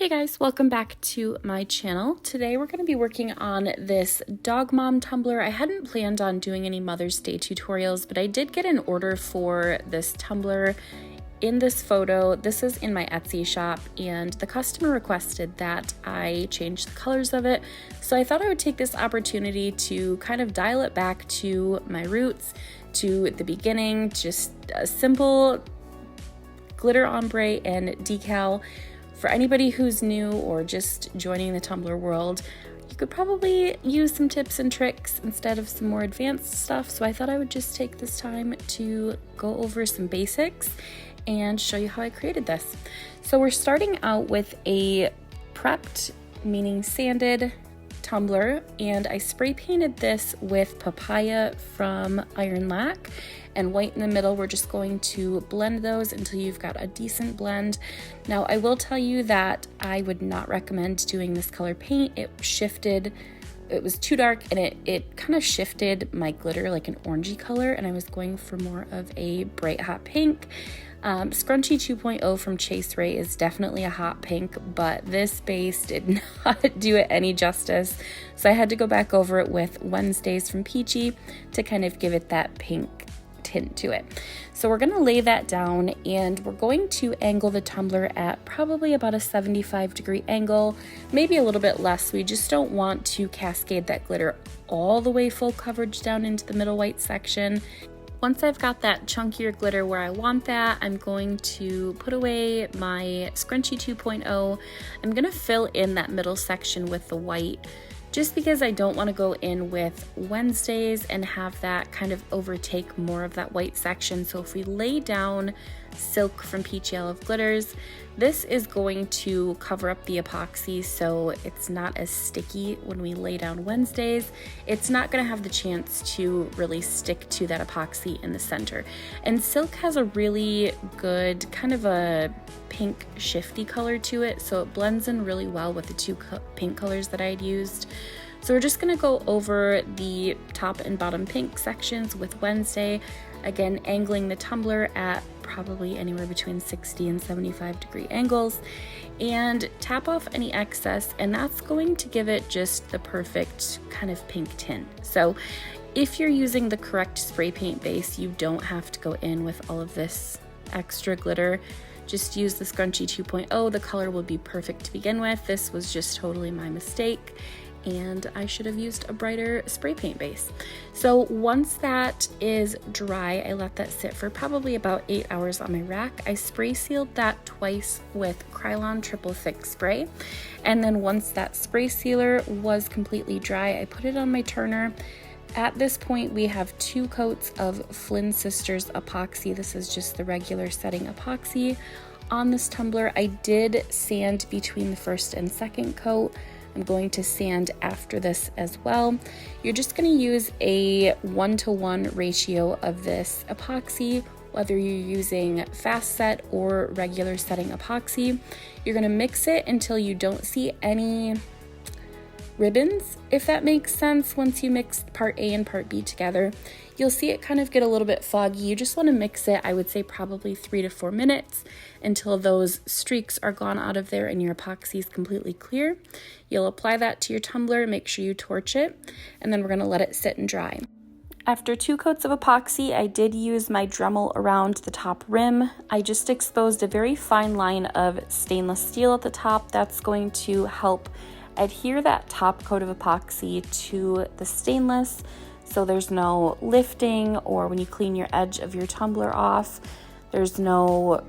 Hey guys, welcome back to my channel. Today we're going to be working on this dog mom tumbler. I hadn't planned on doing any Mother's Day tutorials, but I did get an order for this tumbler in this photo. This is in my Etsy shop and the customer requested that I change the colors of it. So I thought I would take this opportunity to kind of dial it back to my roots, to the beginning, just a simple glitter ombre and decal. For anybody who's new or just joining the tumbler world, you could probably use some tips and tricks instead of some more advanced stuff. So I thought I would just take this time to go over some basics and show you how I created this. So we're starting out with a prepped, meaning sanded tumbler, and I spray painted this with papaya from Iron Lac and white in the middle. We're just going to blend those until you've got a decent blend. Now I will tell you that I would not recommend doing this color paint. It was too dark and it kind of shifted my glitter like an orangey color, and I was going for more of a bright hot pink. Scrunchie 2.0 from Chase Rae is definitely a hot pink, but this base did not do it any justice. So I had to go back over it with Wednesdays from Peachy to kind of give it that pink tint to it. So we're going to lay that down and we're going to angle the tumbler at probably about a 75-degree angle, maybe a little bit less. We just don't want to cascade that glitter all the way full coverage down into the middle white section. Once I've got that chunkier glitter where I want that, I'm going to put away my Scrunchie 2.0. I'm going to fill in that middle section with the white, just because I don't want to go in with Wednesdays and have that kind of overtake more of that white section. So if we lay down Silk from Peachy Olive Glitters, this is going to cover up the epoxy so it's not as sticky when we lay down Wednesdays. It's not going to have the chance to really stick to that epoxy in the center. And Silk has a really good kind of a pink shifty color to it, so it blends in really well with the two pink colors that I had used. So we're just going to go over the top and bottom pink sections with Wednesday, again angling the tumbler at probably anywhere between 60 and 75-degree angles, and tap off any excess, and that's going to give it just the perfect kind of pink tint. So if you're using the correct spray paint base, you don't have to go in with all of this extra glitter. Just use the Scrunchie 2.0. The color will be perfect to begin with. This was just totally my mistake, and I should have used a brighter spray paint base. So once that is dry, I let that sit for probably about 8 hours on my rack. I spray sealed that twice with Krylon Triple Thick Spray, and then once that spray sealer was completely dry, I put it on my turner. At this point, we have 2 coats of Flynn Sisters epoxy. This is just the regular setting epoxy on this tumbler. I did sand between the first and second coat. I'm going to sand after this as well. You're just going to use a 1-to-1 ratio of this epoxy, whether you're using fast set or regular setting epoxy. You're going to mix it until you don't see any ribbons, if that makes sense. Once you mix part A and part B together, you'll see it kind of get a little bit foggy. You just want to mix it, I would say probably 3 to 4 minutes until those streaks are gone out of there and your epoxy is completely clear. You'll apply that to your tumbler, make sure you torch it, and then we're going to let it sit and dry. After 2 coats of epoxy, I did use my Dremel around the top rim. I just exposed a very fine line of stainless steel at the top. That's going to help adhere that top coat of epoxy to the stainless, so there's no lifting, or when you clean your edge of your tumbler off, there's no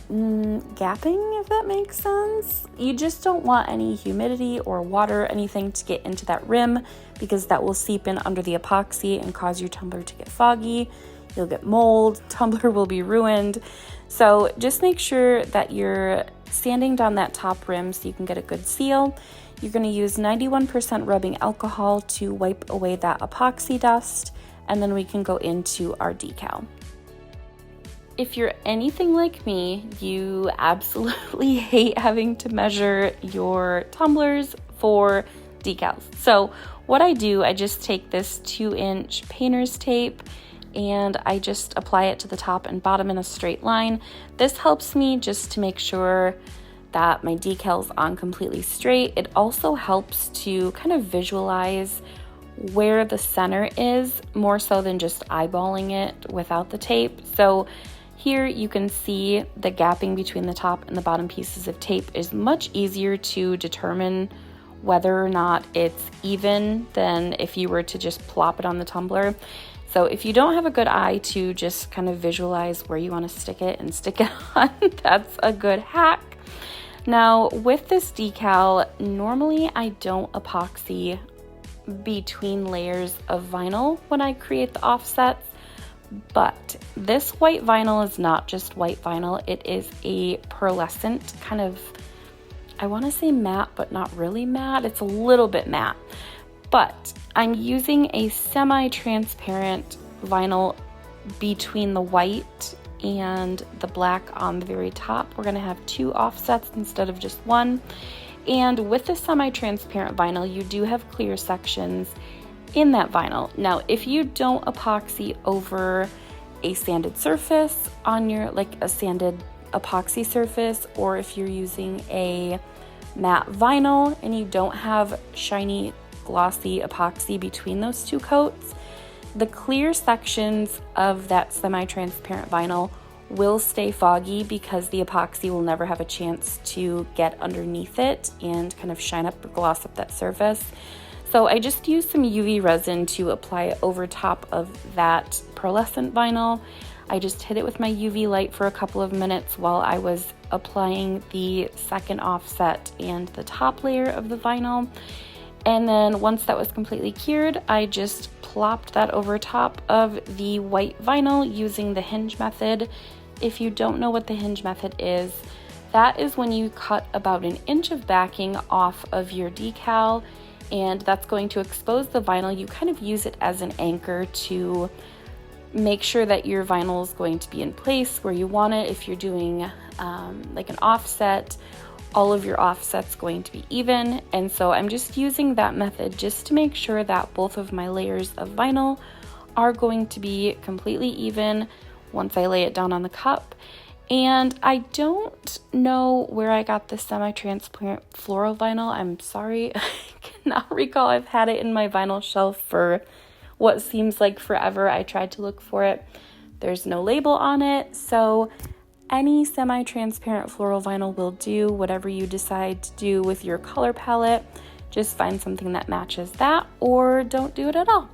gapping, if that makes sense. You just don't want any humidity or water, anything to get into that rim, because that will seep in under the epoxy and cause your tumbler to get foggy. You'll get mold, tumbler will be ruined. So just make sure that you're sanding down that top rim so you can get a good seal. You're going to use 91% rubbing alcohol to wipe away that epoxy dust, and then we can go into our decal. If you're anything like me, you absolutely hate having to measure your tumblers for decals. So what I do, I just take this 2-inch painter's tape and I just apply it to the top and bottom in a straight line. This helps me just to make sure that my decal's on completely straight. It also helps to kind of visualize where the center is, more so than just eyeballing it without the tape. So here you can see the gapping between the top and the bottom pieces of tape is much easier to determine whether or not it's even than if you were to just plop it on the tumbler. So if you don't have a good eye to just kind of visualize where you want to stick it and stick it on, that's a good hack. Now with this decal, normally I don't epoxy between layers of vinyl when I create the offsets, but this white vinyl is not just white vinyl. It is a pearlescent kind of, I want to say matte, but not really matte. It's a little bit matte, but I'm using a semi-transparent vinyl between the white and the black on the very top. We're going to have 2 offsets instead of just 1. And with the semi-transparent vinyl, you do have clear sections in that vinyl. Now, if you don't epoxy over a sanded surface on your, like a sanded epoxy surface, or if you're using a matte vinyl and you don't have shiny, glossy epoxy between those 2 coats, the clear sections of that semi-transparent vinyl will stay foggy because the epoxy will never have a chance to get underneath it and kind of shine up or gloss up that surface. So I just used some UV resin to apply over top of that pearlescent vinyl. I just hit it with my UV light for a couple of minutes while I was applying the second offset and the top layer of the vinyl. And then once that was completely cured, I just plopped that over top of the white vinyl using the hinge method. If you don't know what the hinge method is, that is when you cut about 1 inch of backing off of your decal, and that's going to expose the vinyl. You kind of use it as an anchor to make sure that your vinyl is going to be in place where you want it. If you're doing like an offset, all of your offsets going to be even. And so I'm just using that method just to make sure that both of my layers of vinyl are going to be completely even once I lay it down on the cup. And I don't know where I got this semi-transparent floral vinyl. I'm sorry, I cannot recall. I've had it in my vinyl shelf for what seems like forever. I tried to look for it. There's no label on it, so any semi-transparent floral vinyl will do. Whatever you decide to do with your color palette, just find something that matches that, or don't do it at all.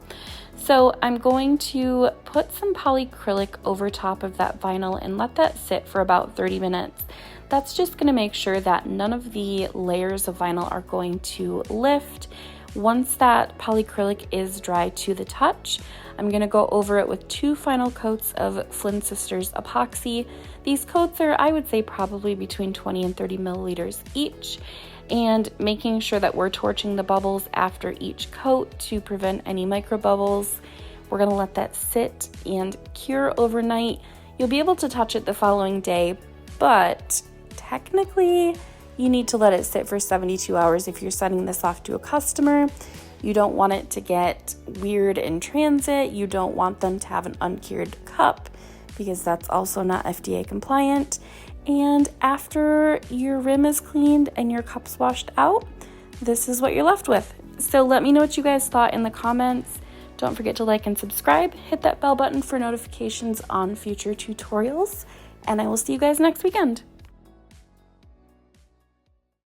So I'm going to put some polyacrylic over top of that vinyl and let that sit for about 30 minutes. That's just going to make sure that none of the layers of vinyl are going to lift. Once that polyacrylic is dry to the touch, I'm going to go over it with 2 final coats of Flynn Sisters epoxy. These coats are, I would say, probably between 20 and 30 milliliters each, and making sure that we're torching the bubbles after each coat to prevent any micro bubbles. We're going to let that sit and cure overnight. You'll be able to touch it the following day, but technically you need to let it sit for 72 hours if you're sending this off to a customer. You don't want it to get weird in transit. You don't want them to have an uncured cup because that's also not FDA compliant. And after your rim is cleaned and your cup's washed out, this is what you're left with. So let me know what you guys thought in the comments. Don't forget to like and subscribe. Hit that bell button for notifications on future tutorials. And I will see you guys next weekend.